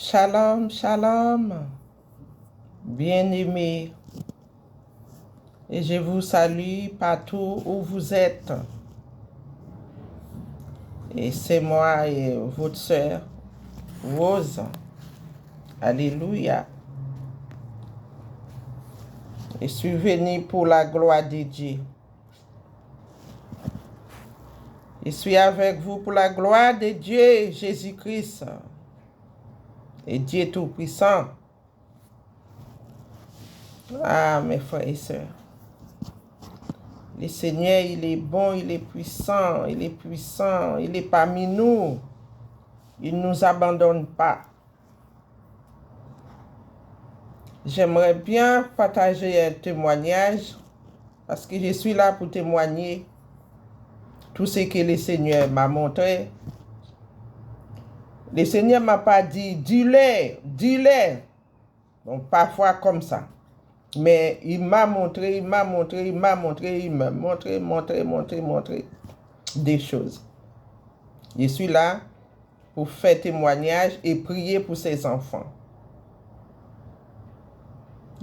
Shalom, shalom, bien-aimés, et je vous salue partout où vous êtes. Et c'est moi et votre sœur, Rose. Alléluia. Je suis venu pour la gloire de Dieu. Je suis avec vous pour la gloire de Dieu, Jésus-Christ, et Dieu Tout-Puissant. Ah, mes frères et sœurs. Le Seigneur, il est bon, il est puissant, il est parmi nous. Il ne nous abandonne pas. J'aimerais bien partager un témoignage parce que je suis là pour témoigner tout ce que le Seigneur m'a montré. Le Seigneur ne m'a pas dit, dis-le. Donc, parfois comme ça. Mais il m'a montré des choses. Je suis là pour faire témoignage et prier pour ses enfants.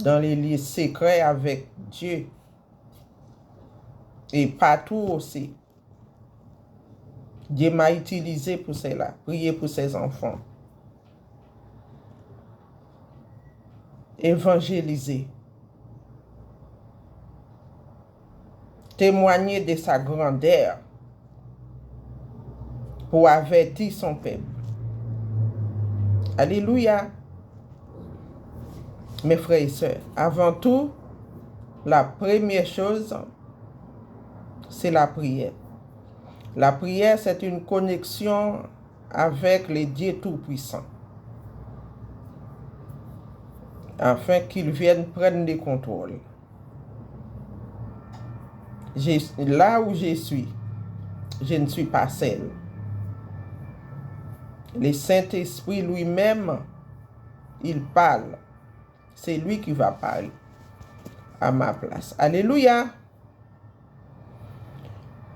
Dans les lieux secrets avec Dieu. Et partout aussi. Dieu m'a utilisé pour cela. Prier pour ses enfants. Évangéliser. Témoigner de sa grandeur. Pour avertir son peuple. Alléluia. Mes frères et sœurs, avant tout, la première chose, c'est la prière. La prière, c'est une connexion avec le Dieu Tout-Puissant. Afin qu'il vienne prendre le contrôle. Là où je suis, je ne suis pas seul. Le Saint-Esprit lui-même, il parle. C'est lui qui va parler à ma place. Alléluia.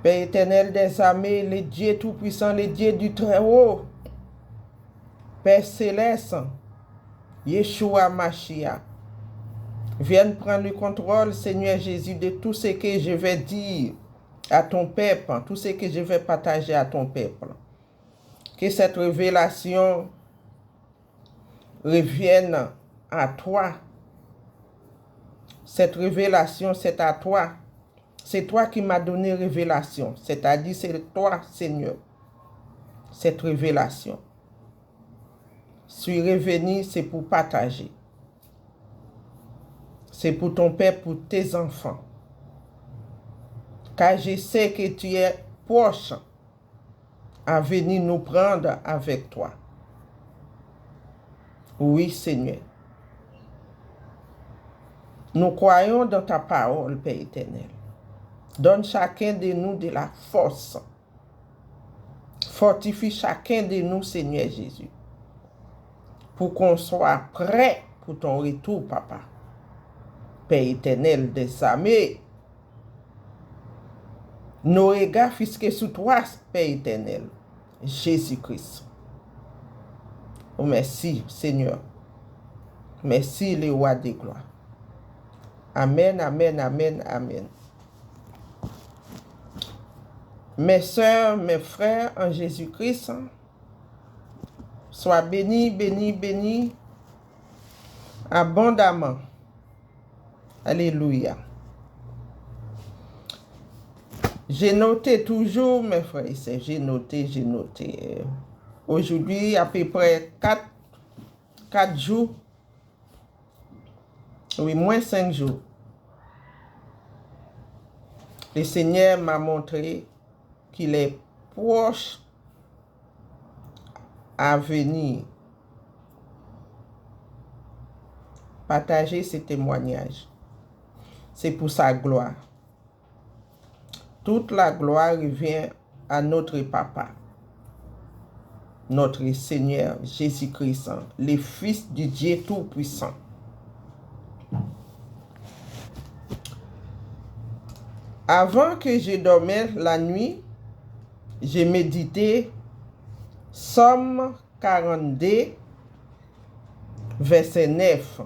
Père éternel des armées, le Dieu Tout-Puissant, le Dieu du Très-Haut, Père céleste, Yeshua Mashiach, viens prendre le contrôle, Seigneur Jésus, de tout ce que je vais dire à ton peuple, tout ce que je vais partager à ton peuple. Que cette révélation revienne à toi. Cette révélation, c'est à toi. C'est toi qui m'as donné révélation. C'est-à-dire, c'est toi, Seigneur, cette révélation. Je suis revenu, c'est pour partager. C'est pour ton père, pour tes enfants. Car je sais que tu es proche à venir nous prendre avec toi. Oui, Seigneur. Nous croyons dans ta parole, Père éternel. Donne chacun de nous de la force. Fortifie chacun de nous, Seigneur Jésus. Pour qu'on soit prêt pour ton retour, Papa. Père éternel des armées. Nos regards fisqués sur toi, Père éternel. Jésus-Christ. Oh, merci, Seigneur. Merci, le roi des gloires. Amen, amen, amen, amen. Mes sœurs, mes frères en Jésus-Christ, soient bénis, bénis, bénis abondamment. Alléluia. J'ai noté toujours, mes frères et sœurs, j'ai noté. Aujourd'hui, à peu près 4 jours, oui, moins 5 jours, le Seigneur m'a montré qu'il est proche à venir partager ses témoignages. C'est pour sa gloire. Toute la gloire revient à notre Papa, notre Seigneur Jésus-Christ, le Fils du Dieu Tout-Puissant. Avant que je dormais la nuit, j'ai médité Somme 42, verset 9.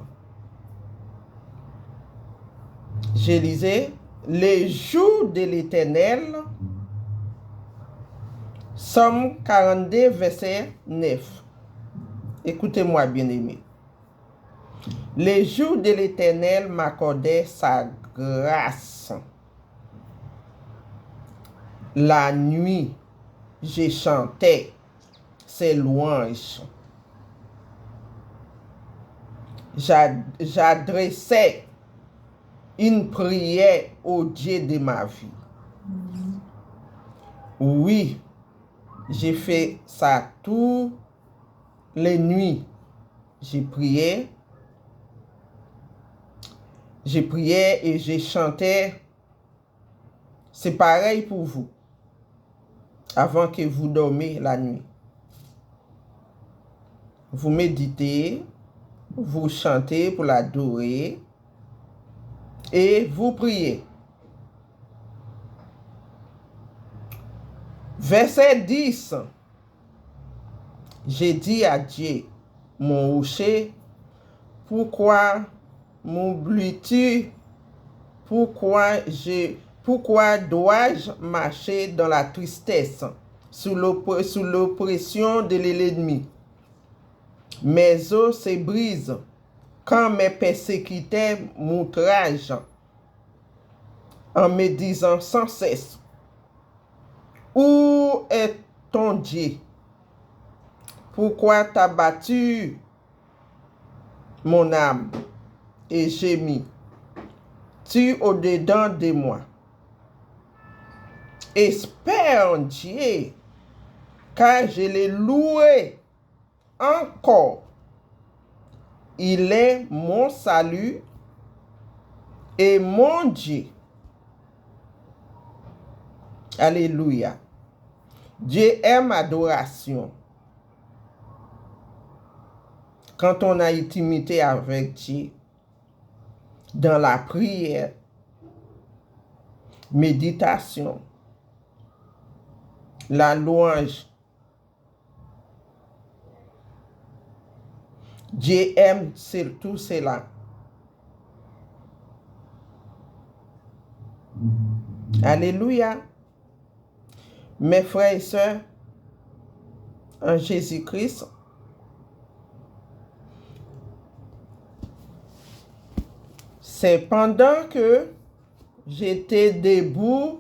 Je lisais, les jours de l'Éternel, Somme 42, verset 9. Écoutez-moi, bien-aimés. Les jours de l'Éternel m'accordaient sa grâce. La nuit, je chantais ses louanges. J'adressais une prière au Dieu de ma vie. Oui, j'ai fait ça toutes les nuits. J'ai prié et j'ai chanté. C'est pareil pour vous. Avant que vous dormiez la nuit. Vous méditez, vous chantez pour l'adorer et vous priez. Verset 10. J'ai dit à Dieu, mon rocher, pourquoi m'oublies-tu? Pourquoi dois-je marcher dans la tristesse, sous l'oppression de l'ennemi? Mes os se brisent quand mes persécuteurs m'outragent en me disant sans cesse, où est ton Dieu? Pourquoi t'as battu mon âme et gémis? Tu au-dedans de moi. Espère en Dieu, car je l'ai loué encore. Il est mon salut et mon Dieu. Alléluia. Dieu aime adoration. Quand on a intimité avec Dieu, dans la prière, méditation, la louange, Dieu aime tout cela. Alléluia. Mes frères et sœurs, en Jésus-Christ, c'est pendant que j'étais debout,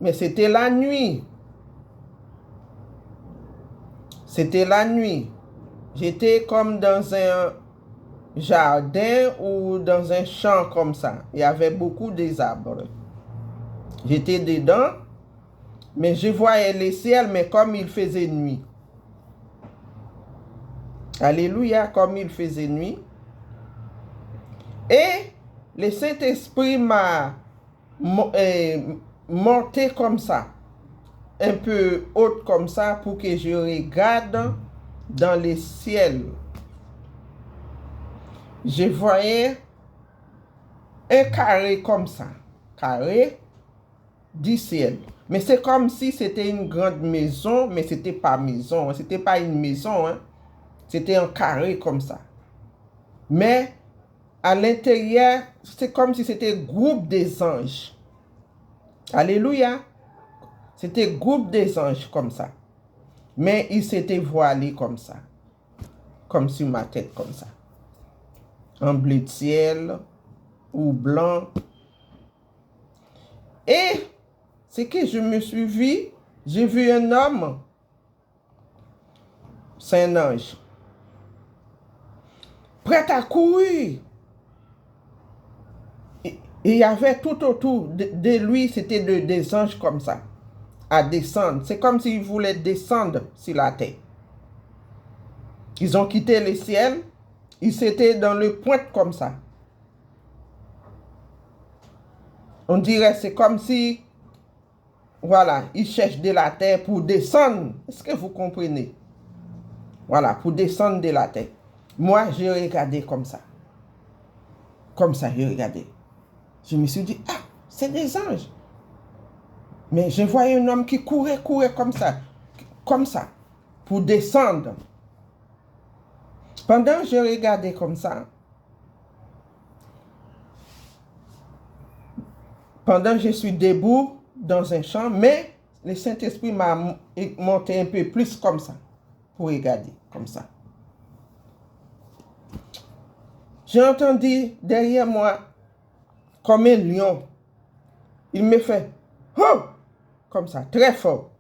mais c'était la nuit. C'était la nuit. J'étais comme dans un jardin ou dans un champ comme ça. Il y avait beaucoup d'arbres. J'étais dedans, mais je voyais le ciel, mais comme il faisait nuit. Alléluia, comme il faisait nuit. Et le Saint-Esprit m'a monté comme ça, un peu haute comme ça, pour que je regarde dans le ciel. Je voyais un carré comme ça, carré du ciel. Mais c'est comme si c'était une grande maison, mais c'était pas maison, c'était pas une maison, hein. C'était un carré comme ça. Mais à l'intérieur, c'est comme si c'était groupe des anges. Alléluia. C'était groupe des anges comme ça. Mais ils s'étaient voilés comme ça. Comme sur ma tête comme ça. En bleu de ciel ou blanc. Et c'est que je me suis vu, j'ai vu un homme. C'est un ange. Prêt à courir. Et il y avait tout autour de lui, c'était des anges comme ça, à descendre. C'est comme s'ils voulaient descendre sur la terre. Ils ont quitté le ciel, ils étaient dans le pointe comme ça. On dirait c'est comme si, voilà, ils cherchent de la terre pour descendre. Est-ce que vous comprenez? Voilà, pour descendre de la terre. Moi, j'ai regardé comme ça. Comme ça, j'ai regardé. Je me suis dit, ah, c'est des anges. Mais je voyais un homme qui courait comme ça, pour descendre. Pendant que je regardais comme ça, pendant que je suis debout dans un champ, mais le Saint-Esprit m'a monté un peu plus comme ça, pour regarder comme ça. J'ai entendu derrière moi comme un lion. Il me fait « Oh !» comme ça, très fort.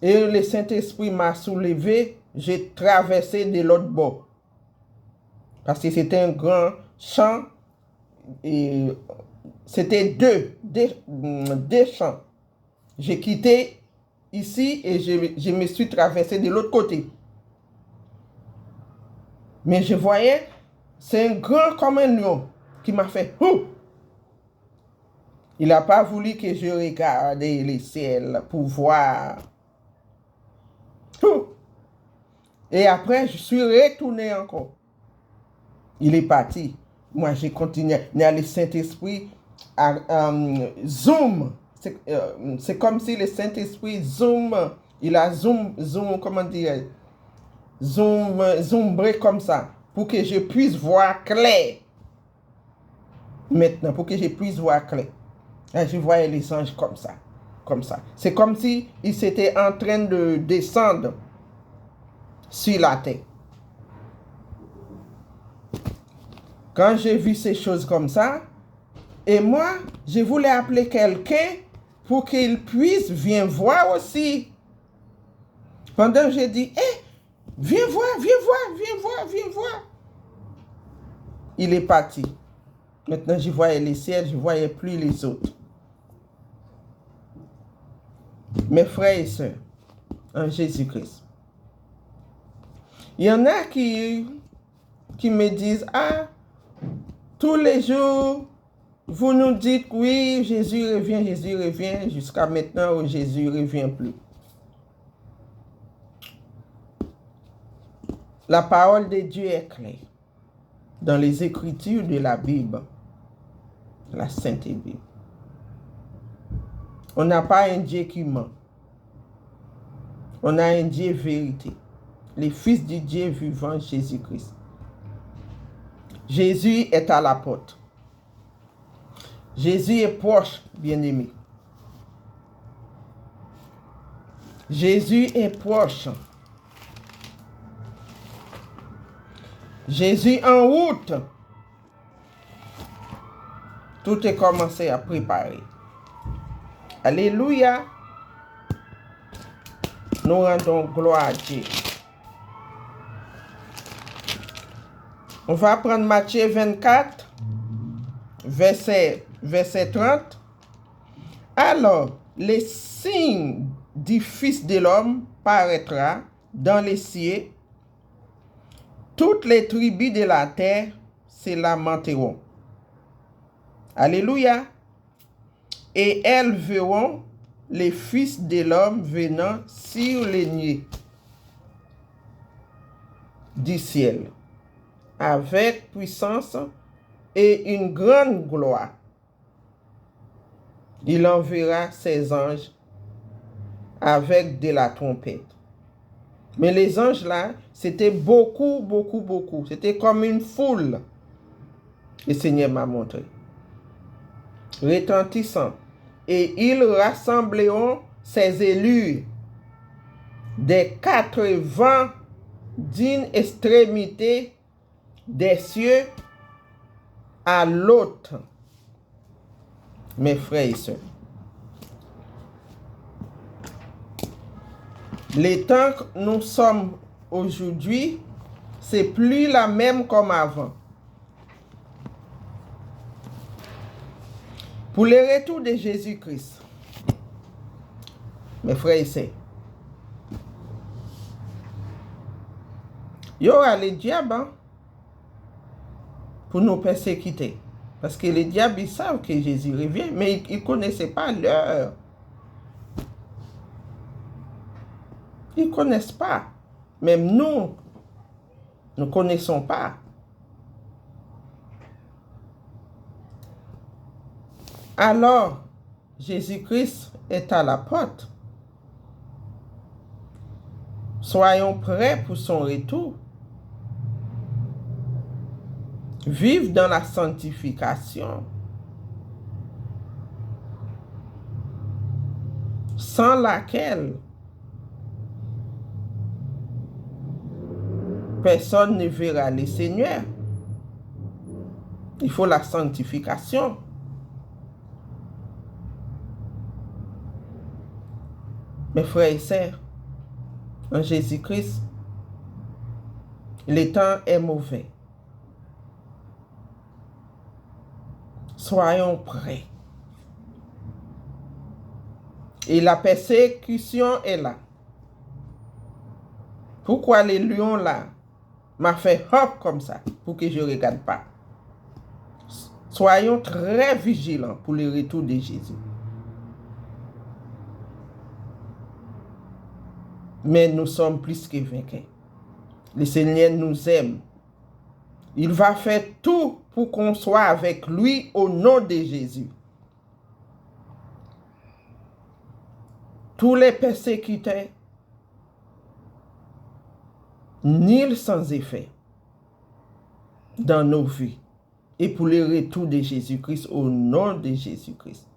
Et le Saint-Esprit m'a soulevé, j'ai traversé de l'autre bord. Parce que c'était un grand champ, et c'était deux champs. J'ai quitté ici et je me suis traversé de l'autre côté. Mais je voyais, c'est un grand comme un lion qui m'a fait « Ouh !» Il n'a pas voulu que je regarde le ciel pour voir. Ouh! Et après, je suis retourné encore. Il est parti. Moi, j'ai continué. Il y a le Saint-Esprit zoom. C'est comme si le Saint-Esprit zoom. Il a zoom, comment dire, zoombré comme ça. Pour que je puisse voir clair. Maintenant, pour que je puisse voir clair. Là, je voyais les anges comme ça. Comme ça. C'est comme si ils étaient en train de descendre sur la terre. Quand j'ai vu ces choses comme ça, et moi, je voulais appeler quelqu'un pour qu'il puisse venir voir aussi. Pendant que j'ai dit, viens voir, viens voir, viens voir, viens voir. Il est parti. Maintenant, je voyais les ciels, je ne voyais plus les autres. Mes frères et sœurs, en Jésus-Christ. Il y en a qui me disent, tous les jours, vous nous dites oui, Jésus revient, jusqu'à maintenant où Jésus ne revient plus. La parole de Dieu est claire dans les Écritures de la Bible, la Sainte Bible. On n'a pas un Dieu qui ment. On a un Dieu vérité. Le Fils du Dieu vivant, Jésus-Christ. Jésus est à la porte. Jésus est proche, bien-aimé. Jésus est proche. Jésus en route. Tout est commencé à préparer. Alléluia. Nous rendons gloire à Dieu. On va prendre Matthieu 24, verset 30. Alors, le signe du Fils de l'homme paraîtra dans les cieux. Toutes les tribus de la terre se lamenteront. Alléluia. Et elles verront le Fils de l'homme venant sur les nuées du ciel, avec puissance et une grande gloire. Il enverra ses anges avec de la trompette. Mais les anges là, c'était beaucoup. C'était comme une foule. Le Seigneur m'a montré. Retentissant. Et ils rassembleront ses élus des 80 d'une extrémité des cieux à l'autre. Mes frères et sœurs. Les temps que nous sommes aujourd'hui, c'est plus la même comme avant. Pour le retour de Jésus-Christ, mes frères et sœurs, il y aura les diables pour nous persécuter. Parce que les diables, ils savent que Jésus revient, mais ils ne connaissaient pas l'heure. Ils ne connaissent pas. Même nous ne connaissons pas. Alors, Jésus-Christ est à la porte. Soyons prêts pour son retour. vivre dans la sanctification, sans laquelle personne ne verra le Seigneur. Il faut la sanctification. Mes frères et sœurs, en Jésus-Christ, le temps est mauvais. Soyons prêts. Et la persécution est là. Pourquoi les lions là m'a fait hop comme ça pour que je ne regarde pas? Soyons très vigilants pour le retour de Jésus. Mais nous sommes plus que vainqueurs. Le Seigneur nous aime. Il va faire tout pour qu'on soit avec lui au nom de Jésus. Tous les persécuteurs, nul sans effet dans nos vies et pour le retour de Jésus-Christ au nom de Jésus-Christ.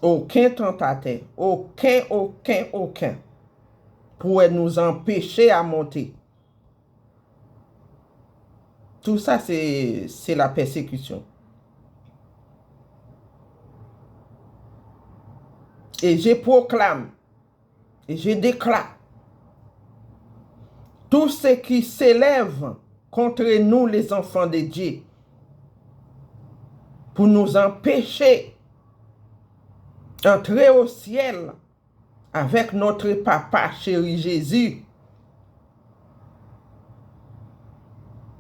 Aucun tentateur, aucun pourrait nous empêcher à monter. Tout ça, c'est la persécution. Et je proclame, et je déclare, tout ce qui s'élève contre nous, les enfants de Dieu, pour nous empêcher d'entrer au ciel avec notre papa chéri Jésus,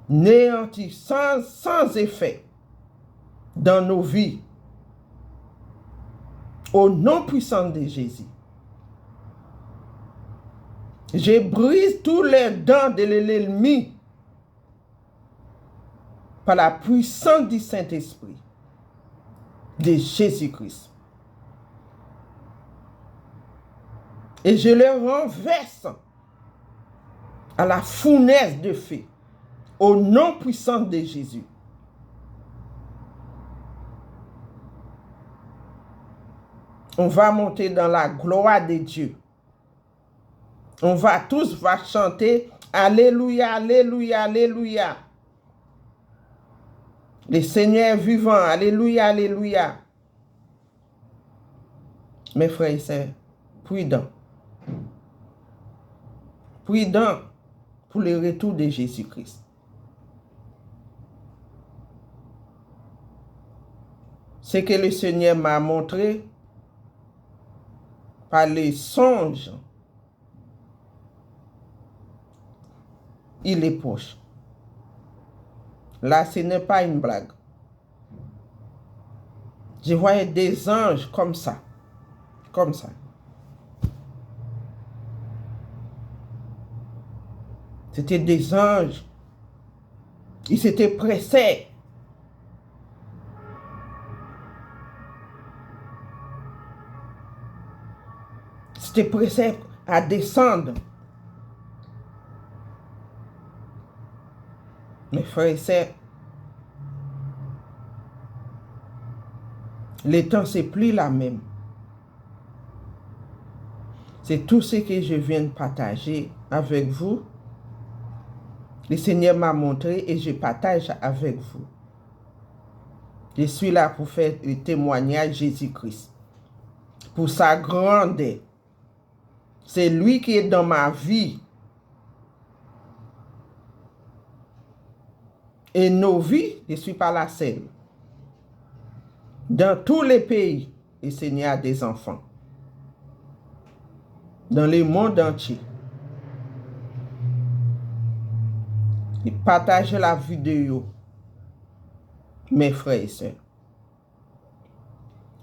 néanti sans effet dans nos vies, au nom puissant de Jésus. Je brise tous les dents de l'ennemi par la puissance du Saint-Esprit de Jésus-Christ. Et je les renverse à la fournaise de feu au nom puissant de Jésus. On va monter dans la gloire de Dieu. On va tous chanter Alléluia, Alléluia, Alléluia. Le Seigneur est vivant, Alléluia, Alléluia. Mes frères et sœurs, prudents. Prudents pour le retour de Jésus-Christ. Ce que le Seigneur m'a montré par les songes, il est proche. Là, ce n'est pas une blague. Je voyais des anges comme ça. Comme ça. C'était des anges. Ils s'étaient pressés. S'étaient pressés à descendre. Mes frères et sœurs, le temps, c'est plus la même. C'est tout ce que je viens de partager avec vous. Le Seigneur m'a montré et je partage avec vous. Je suis là pour faire le témoignage de Jésus-Christ. Pour sa grandeur. C'est lui qui est dans ma vie. Et nos vies, je ne suis pas la seule. Dans tous les pays, le Seigneur a des enfants. Dans le monde entier. Et partagez la vidéo, mes frères et sœurs.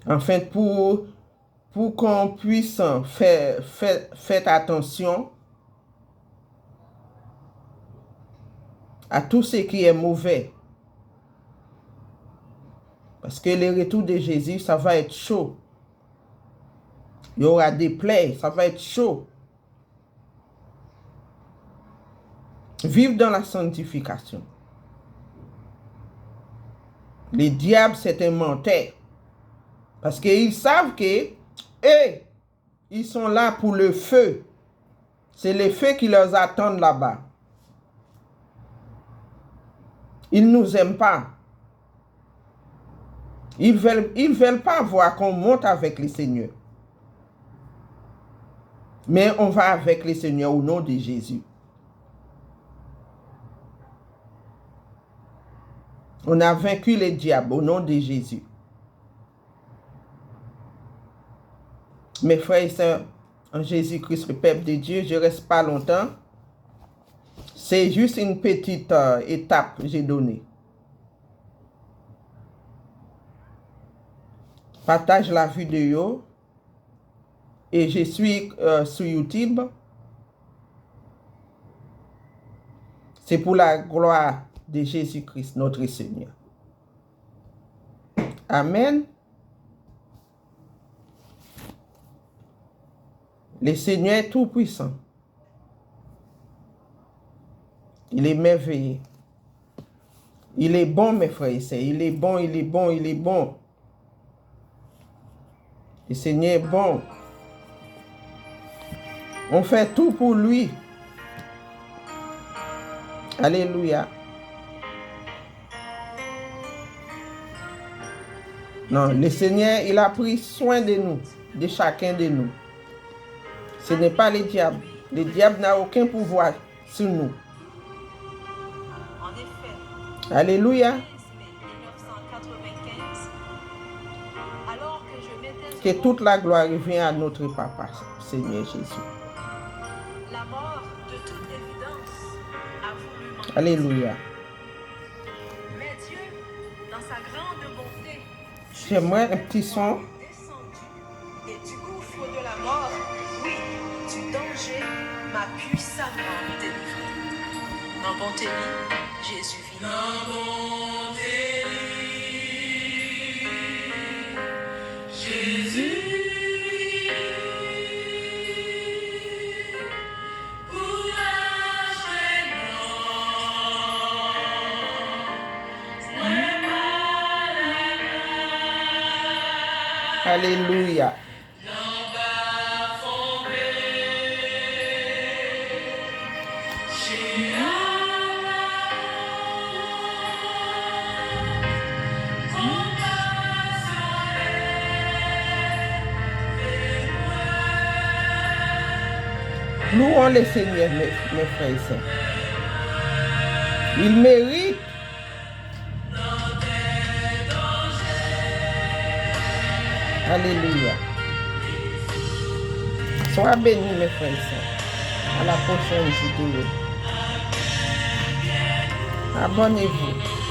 Enfin, pour qu'on puisse faire attention à tout ce qui est mauvais. Parce que le retour de Jésus, ça va être chaud. Il y aura des plaies, ça va être chaud. Vivre dans la sanctification. Les diables, c'est un menteur. Parce qu'ils savent que ils sont là pour le feu. C'est le feu qui leur attend là-bas. Ils ne nous aiment pas. Ils veulent pas voir qu'on monte avec le Seigneur. Mais on va avec le Seigneur au nom de Jésus. On a vaincu les diables au nom de Jésus. Mes frères et sœurs, en Jésus-Christ, le peuple de Dieu, je ne reste pas longtemps. C'est juste une petite étape que j'ai donnée. Partage la vidéo. Et je suis sur YouTube. C'est pour la gloire de Jésus-Christ, notre Seigneur. Amen. Le Seigneur est tout puissant. Il est merveilleux. Il est bon, mes frères et sœurs. Il est bon, il est bon, il est bon. Le Seigneur est bon. On fait tout pour lui. Alléluia. Non, le Seigneur, il a pris soin de nous, de chacun de nous. Ce n'est pas le diable. Le diable n'a aucun pouvoir sur nous. En effet, Alléluia. 1995, alors que je m'étais Que toute la gloire revient à notre Papa, Seigneur Jésus. la mort, de toute évidence, a voulu m'enlever. Alléluia. Mais Dieu, dans sa grande bonté, J'aimerais un petit son. descendu et du gouffre de la mort, oui, du danger, m'a puissamment délivré. En bonté, Jésus vit. Alléluia. Louons le Seigneur, mes frères et sœurs. Il mérite. Alléluia. Sois bénis, mes frères et sœurs. À la prochaine vidéo. Abonnez-vous.